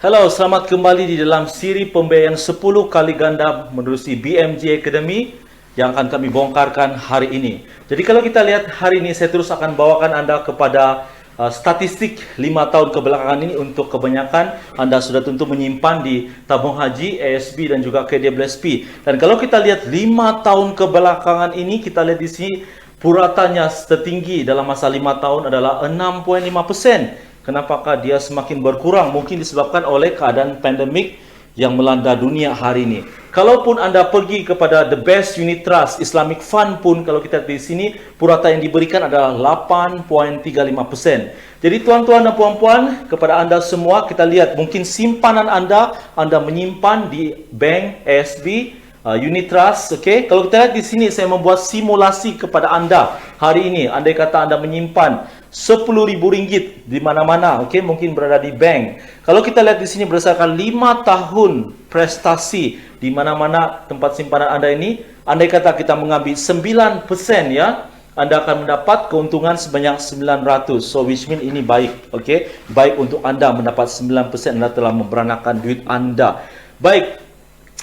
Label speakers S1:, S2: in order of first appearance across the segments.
S1: Halo, selamat kembali di dalam siri pembiayaan 10 kali ganda menerusi BMG Academy yang akan kami bongkarkan hari ini. Jadi kalau kita lihat hari ini, saya terus akan bawakan Anda kepada statistik 5 tahun kebelakangan ini. Untuk kebanyakan Anda sudah tentu menyimpan di tabung haji, ASB dan juga KDBLSP. Dan kalau kita lihat 5 tahun kebelakangan ini, kita lihat di sini puratannya tertinggi dalam masa 5 tahun adalah 6,5%. Kenapakah dia semakin berkurang? Mungkin disebabkan oleh keadaan pandemik yang melanda dunia hari ini. Kalaupun Anda pergi kepada The Best Unit Trust Islamic Fund pun, kalau kita di sini, purata yang diberikan adalah 8,35%. Jadi tuan-tuan dan puan-puan, kepada Anda semua, kita lihat mungkin simpanan Anda menyimpan di bank, ASB, unit trust, okay? Kalau kita lihat di sini, saya membuat simulasi kepada Anda hari ini. Andai kata Anda menyimpan RM10.000 di mana-mana, okay? Mungkin berada di bank. Kalau kita lihat di sini berdasarkan 5 tahun prestasi di mana-mana tempat simpanan Anda ini, andai kata kita mengambil 9%, ya, Anda akan mendapat keuntungan sebanyak 900. So which mean ini baik, okay? Baik untuk Anda mendapat 9%. Anda telah memberanakan duit Anda. Baik.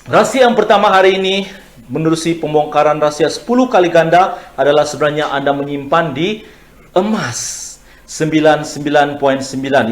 S1: Rahsia yang pertama hari ini, menerusi pembongkaran rahsia 10 kali ganda, adalah sebenarnya Anda menyimpan di emas 99.9,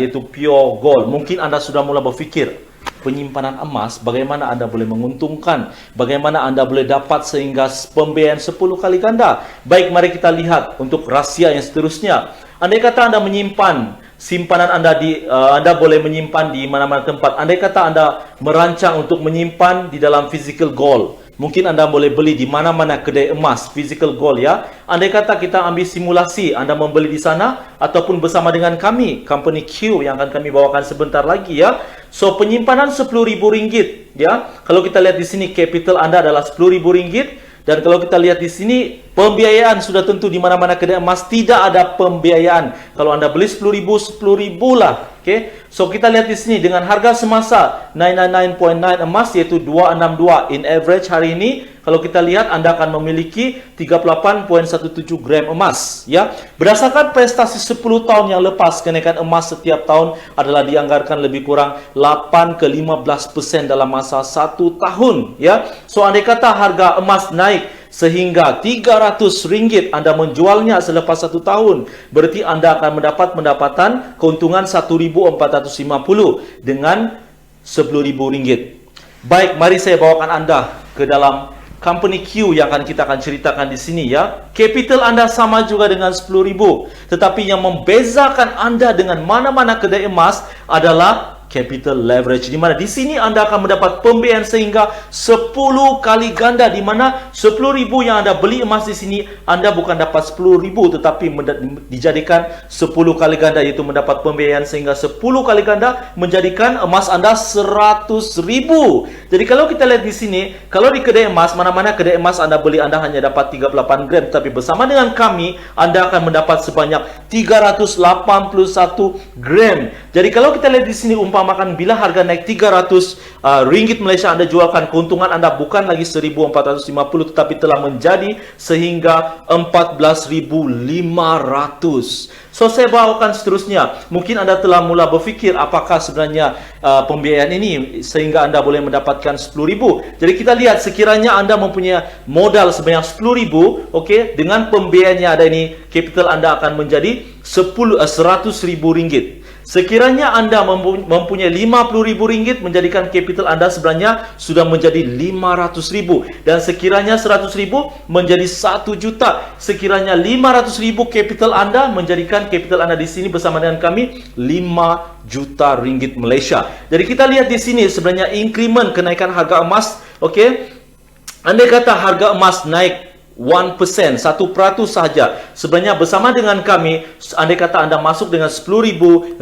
S1: yaitu pure gold. Mungkin Anda sudah mulai berfikir, penyimpanan emas, bagaimana Anda boleh menguntungkan, bagaimana Anda boleh dapat sehingga pembiayaan 10 kali ganda. Baik, mari kita lihat untuk rahsia yang seterusnya. Andai kata Anda menyimpan simpanan Anda boleh menyimpan di mana-mana tempat. Andai kata Anda merancang untuk menyimpan di dalam physical gold, mungkin Anda boleh beli di mana-mana kedai emas physical gold, ya. Andai kata kita ambil simulasi, Anda membeli di sana ataupun bersama dengan kami, company Q, yang akan kami bawakan sebentar lagi, ya. So penyimpanan RM10.000, ya. Kalau kita lihat di sini, capital Anda adalah RM10.000. Dan kalau kita lihat di sini, pembiayaan sudah tentu di mana-mana kedai emas tidak ada pembiayaan. Kalau Anda beli RM10.000, RM10.000 lah. Okay? So kita lihat di sini dengan harga semasa 999.9 emas, yaitu 262 in average hari ini. Kalau kita lihat, Anda akan memiliki 38,17 gram emas, ya. Berdasarkan prestasi 10 tahun yang lepas, kenaikan emas setiap tahun adalah dianggarkan lebih kurang 8 ke 15% dalam masa 1 tahun, ya. So andai kata harga emas naik sehingga RM300 Anda menjualnya selepas 1 tahun, berarti Anda akan mendapat pendapatan keuntungan RM1.450 dengan RM10.000. Baik, mari saya bawakan Anda ke dalam company Q yang kita akan ceritakan di sini, ya. Capital Anda sama juga dengan RM10.000, tetapi yang membezakan Anda dengan mana-mana kedai emas adalah capital leverage, di mana di sini Anda akan mendapat pembiayaan sehingga 10 kali ganda, di mana RM10.000 yang Anda beli emas di sini, Anda bukan dapat RM10.000 tetapi dijadikan 10 kali ganda, yaitu mendapat pembiayaan sehingga 10 kali ganda menjadikan emas Anda RM100.000. Jadi kalau kita lihat di sini, kalau di kedai emas, mana-mana kedai emas Anda beli, Anda hanya dapat 38 gram, tapi bersama dengan kami Anda akan mendapat sebanyak 381 gram. Jadi kalau kita lihat di sini, umpamakan bila harga naik RM300 Malaysia, Anda jualkan, keuntungan Anda bukan lagi 1.450 tetapi telah menjadi sehingga 14.500. So saya bawakan seterusnya. Mungkin Anda telah mula berfikir, apakah sebenarnya pembiayaan ini sehingga Anda boleh mendapatkan RM10.000. Jadi kita lihat, sekiranya Anda mempunyai modal sebanyak RM10.000, okay, dengan pembiayaannya ada ini, capital Anda akan menjadi RM100.000. Sekiranya Anda mempunyai RM50.000, menjadikan capital Anda sebenarnya sudah menjadi RM500.000. Dan sekiranya RM100.000 menjadi RM1 juta. Sekiranya RM500.000 capital Anda, menjadikan capital Anda di sini bersama dengan kami RM5 juta Malaysia. Jadi kita lihat di sini sebenarnya increment kenaikan harga emas, okey. Andai kata harga emas naik 1%, 1% saja, sebenarnya bersama dengan kami, andai kata Anda masuk dengan RM10.000,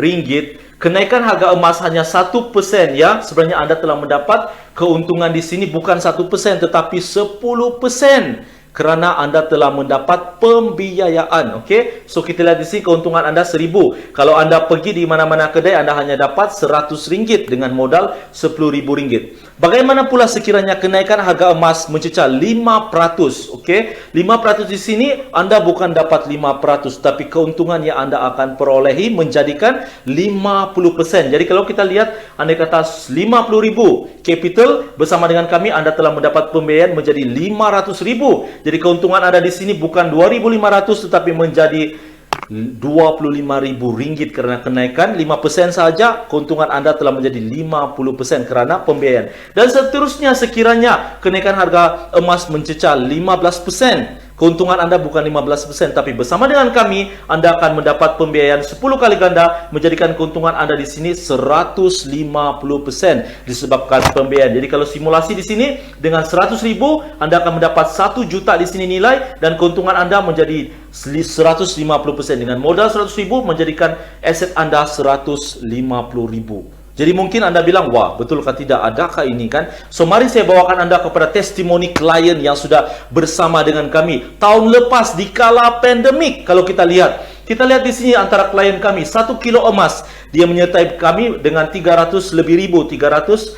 S1: kenaikan harga emas hanya 1%, ya. Sebenarnya Anda telah mendapat keuntungan di sini bukan 1% tetapi 10%. kerana anda telah mendapat pembiayaan. Okey, so kita lihat di sini keuntungan anda 1000. Kalau anda pergi di mana-mana kedai, anda hanya dapat RM100 dengan modal RM10,000. Bagaimana pula sekiranya kenaikan harga emas mencecah 5%? Okey, 5% di sini anda bukan dapat 5%, tapi keuntungan yang anda akan perolehi menjadikan 50%. Jadi kalau kita lihat, anda kata 50,000 capital, bersama dengan kami anda telah mendapat pembiayaan menjadi 500,000. Jadi keuntungan anda di sini bukan 2.500 tetapi menjadi RM25,000 kerana kenaikan 5% saja. Keuntungan anda telah menjadi 50% kerana pembiayaan. Dan seterusnya, sekiranya kenaikan harga emas mencecah 15%, keuntungan anda bukan 15%, tapi bersama dengan kami anda akan mendapat pembiayaan 10 kali ganda, menjadikan keuntungan anda di sini 150% disebabkan pembiayaan. Jadi kalau simulasi di sini dengan 100,000 anda akan mendapat 1 juta di sini nilai, dan keuntungan anda menjadi 150% dengan modal 100,000 menjadikan aset anda 150,000. Jadi mungkin anda bilang, wah, betulkah tidak, adakah ini kan? So mari saya bawakan anda kepada testimoni klien yang sudah bersama dengan kami tahun lepas di kala pandemik. Kalau kita lihat di sini antara klien kami 1 kilo emas, dia menyertai kami dengan 300 lebih ribu, 311,000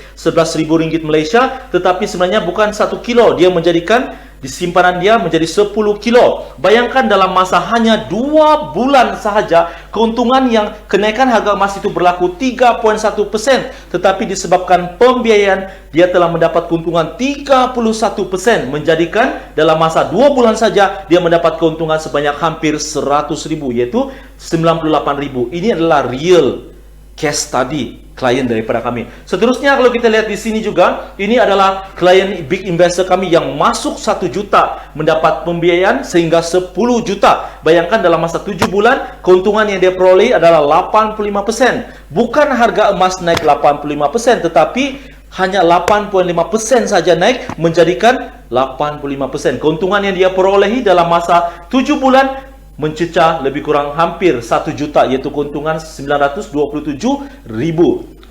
S1: ringgit Malaysia, tetapi sebenarnya bukan 1 kilo, dia menjadikan di simpanan dia menjadi 10 kilo. Bayangkan dalam masa hanya 2 bulan sahaja, keuntungan yang kenaikan harga emas itu berlaku 3.1%, tetapi disebabkan pembiayaan, dia telah mendapat keuntungan 31%, menjadikan dalam masa 2 bulan saja, dia mendapat keuntungan sebanyak hampir 100,000, yaitu 98,000. Ini adalah real case study klien daripada kami. Seterusnya, kalau kita lihat di sini juga, ini adalah klien big investor kami yang masuk 1 juta mendapat pembiayaan sehingga 10 juta. Bayangkan dalam masa 7 bulan, keuntungan yang dia peroleh adalah 85%. Bukan harga emas naik 85%, tetapi hanya 8.5% saja naik, menjadikan 85%. Keuntungan yang dia perolehi dalam masa 7 bulan mencecah lebih kurang hampir 1 juta, yaitu keuntungan 927,000.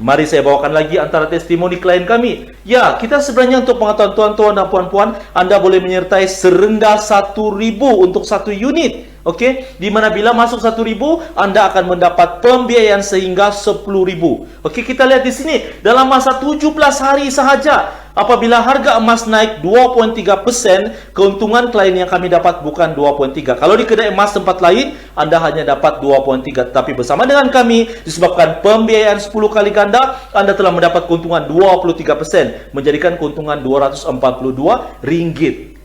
S1: Mari saya bawakan lagi antara testimoni klien kami. Ya, kita sebenarnya untuk pengetahuan tuan-tuan dan puan-puan, anda boleh menyertai serendah 1,000 untuk 1 unit. Okey, di mana bila masuk 1,000, anda akan mendapat pembiayaan sehingga 10,000. Okey, kita lihat di sini dalam masa 17 hari sahaja, apabila harga emas naik 2.3%, keuntungan klien yang kami dapat bukan 2.3. Kalau di kedai emas tempat lain, anda hanya dapat 2.3. Tapi bersama dengan kami, disebabkan pembiayaan 10 kali ganda, anda telah mendapat keuntungan 23%, menjadikan keuntungan RM242.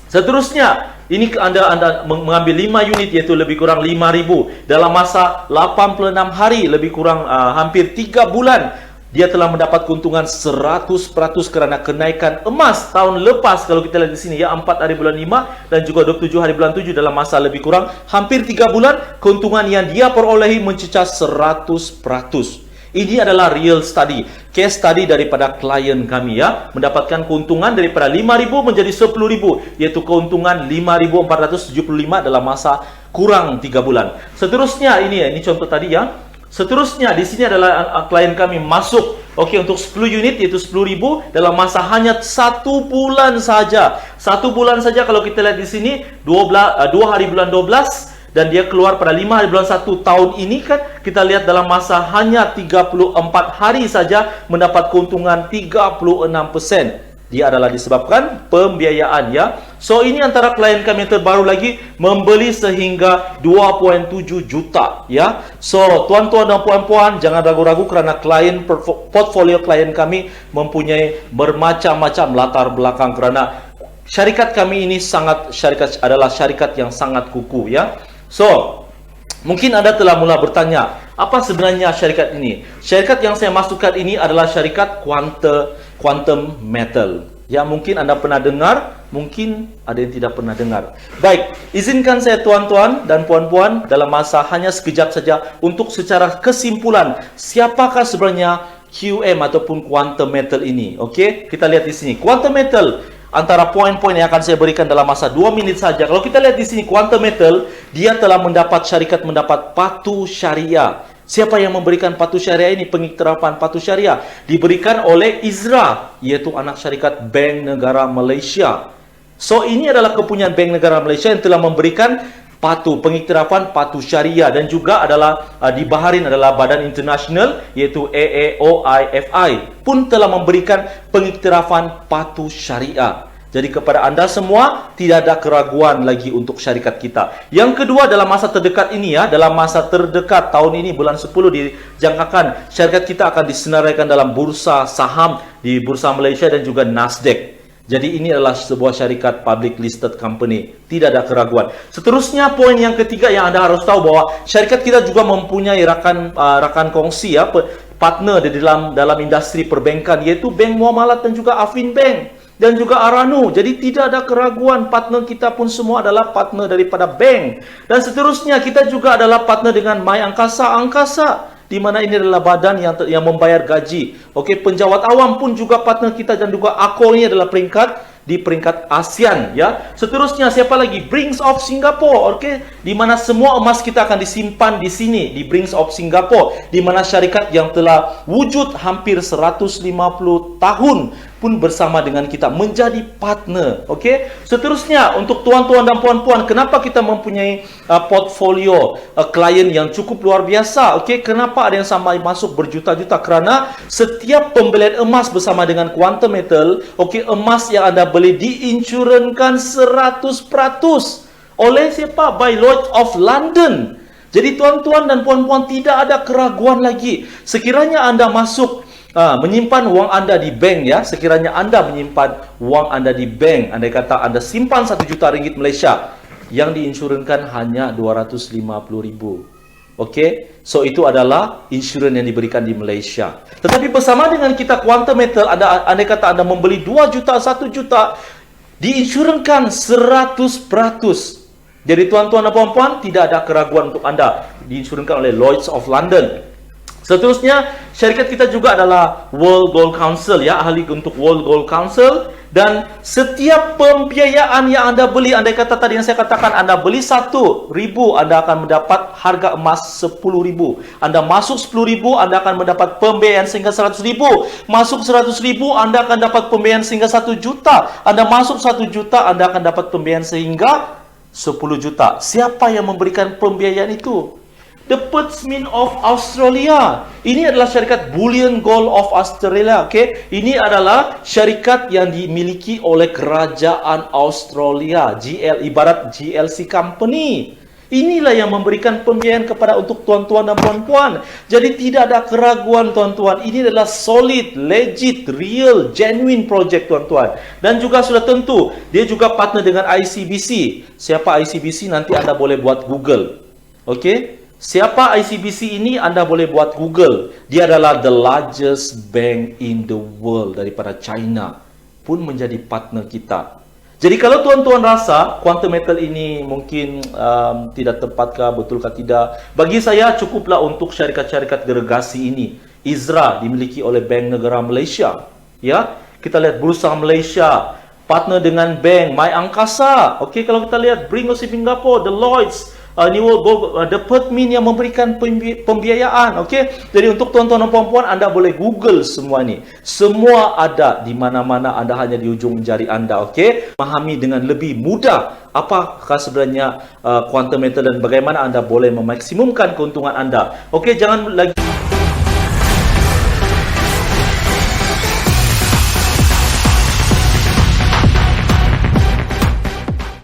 S1: Seterusnya, ini anda mengambil 5 unit, yaitu lebih kurang 5,000 dalam masa 86 hari, lebih kurang hampir 3 bulan. Dia telah mendapat keuntungan 100% kerana kenaikan emas tahun lepas. Kalau kita lihat di sini ya, 4 hari bulan 5 dan juga 27 hari bulan 7, dalam masa lebih kurang hampir 3 bulan, keuntungan yang dia perolehi mencecah 100%. Ini adalah real study, case study daripada klien kami ya, mendapatkan keuntungan daripada 5,000 menjadi 10,000, yaitu keuntungan 5,475 dalam masa kurang 3 bulan. Seterusnya ini contoh tadi ya. Seterusnya di sini adalah klien kami masuk untuk 10 unit, yaitu 10,000 dalam masa hanya 1 bulan saja. 1 bulan saja. Kalau kita lihat di sini 2 hari bulan 12 dan dia keluar pada 5 hari bulan 1 tahun ini kan, kita lihat dalam masa hanya 34 hari saja mendapat keuntungan 36%. Dia adalah disebabkan pembiayaan ya. So ini antara klien kami yang terbaru lagi, membeli sehingga 2.7 juta ya. So tuan-tuan dan puan-puan, jangan ragu-ragu kerana portfolio klien kami mempunyai bermacam-macam latar belakang, kerana syarikat kami ini adalah syarikat yang sangat kukuh ya. So, mungkin anda telah mula bertanya, apa sebenarnya syarikat ini? Syarikat yang saya masukkan ini adalah syarikat Quantum Metal. Ya, mungkin anda pernah dengar, mungkin ada yang tidak pernah dengar. Baik, izinkan saya tuan-tuan dan puan-puan dalam masa hanya sekejap saja untuk secara kesimpulan, siapakah sebenarnya QM ataupun Quantum Metal ini? Okey, kita lihat di sini. Quantum Metal, antara poin-poin yang akan saya berikan dalam masa 2 minit saja. Kalau kita lihat di sini, Quantum Metal, dia telah mendapat patuh syariah. Siapa yang memberikan patuh syariah ini? Pengiktirafan patuh syariah diberikan oleh IZRA, yaitu anak syarikat Bank Negara Malaysia. So, ini adalah kepunyaan Bank Negara Malaysia yang telah memberikan pengiktirafan patuh syariah, dan juga adalah di Bahrain adalah badan internasional iaitu AAOIFI pun telah memberikan pengiktirafan patuh syariah. Jadi kepada anda semua, tidak ada keraguan lagi untuk syarikat kita. Yang kedua, dalam masa terdekat ini dalam masa terdekat tahun ini bulan 10 dijangkakan syarikat kita akan disenaraikan dalam bursa saham di Bursa Malaysia dan juga Nasdaq. Jadi ini adalah sebuah syarikat public listed company. Tidak ada keraguan. Seterusnya, poin yang ketiga yang anda harus tahu bahwa syarikat kita juga mempunyai rakan kongsi partner di dalam industri perbankan, yaitu Bank Muamalat dan juga Afin Bank dan juga Aranu. Jadi tidak ada keraguan, partner kita pun semua adalah partner daripada bank. Dan seterusnya, kita juga adalah partner dengan My Angkasa, di mana ini adalah badan yang membayar gaji. Okey, penjawat awam pun juga partner kita, dan juga AKO ini adalah peringkat ASEAN, ya. Seterusnya, siapa lagi? Brings of Singapore, okey, di mana semua emas kita akan disimpan di sini di Brings of Singapore, di mana syarikat yang telah wujud hampir 150 tahun pun bersama dengan kita menjadi partner. Okey. Seterusnya, untuk tuan-tuan dan puan-puan, kenapa kita mempunyai portfolio klien yang cukup luar biasa? Okey, kenapa ada yang sampai masuk berjuta-juta? Kerana setiap pembelian emas bersama dengan Quantum Metal, okey, emas yang anda beli diinsurankan 100% oleh siapa? By Lloyd's of London. Jadi tuan-tuan dan puan-puan, tidak ada keraguan lagi. Sekiranya anda menyimpan uang anda di bank, ya, sekiranya anda menyimpan uang anda di bank, andai kata anda simpan 1 juta ringgit Malaysia, yang diinsurankan hanya 250,000. Okey, so itu adalah insurans yang diberikan di Malaysia. Tetapi bersama dengan kita Quantum Metal, andai kata anda membeli 2 juta, 1 juta, diinsurankan 100%. Jadi tuan-tuan dan puan-puan, tidak ada keraguan untuk anda, diinsurankan oleh Lloyd's of London. Seterusnya, syarikat kita juga adalah World Gold Council, ya, ahli untuk World Gold Council. Dan setiap pembiayaan yang anda beli, andai kata tadi yang saya katakan, anda beli 1,000, anda akan mendapat harga emas 10,000. Anda masuk 10,000, anda akan mendapat pembiayaan sehingga 100,000. Masuk 100,000, anda akan dapat pembiayaan sehingga 1 juta. Anda masuk 1 juta, anda akan dapat pembiayaan sehingga 10 juta. Siapa yang memberikan pembiayaan itu? The Pertsmith of Australia. Ini adalah syarikat Bullion Gold of Australia. Okay? Ini adalah syarikat yang dimiliki oleh kerajaan Australia. Ibarat GLC Company. Inilah yang memberikan pembiayaan kepada untuk tuan-tuan dan puan-puan. Jadi tidak ada keraguan, tuan-tuan. Ini adalah solid, legit, real, genuine project, tuan-tuan. Dan juga sudah tentu, dia juga partner dengan ICBC. Siapa ICBC? Nanti anda boleh buat Google. Okey? Siapa ICBC ini? Anda boleh buat Google. Dia adalah the largest bank in the world daripada China. Pun menjadi partner kita. Jadi kalau tuan-tuan rasa Quantum Metal ini mungkin tidak tepatkah, betulkah tidak? Bagi saya cukuplah untuk syarikat-syarikat gergasi ini. IZRA dimiliki oleh Bank Negara Malaysia. Ya, kita lihat Bursa Malaysia, partner dengan bank My Angkasa. Okey, kalau kita lihat Brings of Singapore, the Lloyd's, New World Gold, The Pertsmith yang memberikan pembiayaan. Okey, jadi untuk tuan-tuan dan puan-puan, anda boleh Google semua ini. Semua ada di mana-mana, anda hanya di ujung jari anda. Okey, memahami dengan lebih mudah apakah sebenarnya Quantum Metal dan bagaimana anda boleh memaksimumkan keuntungan anda. Okey, jangan lagi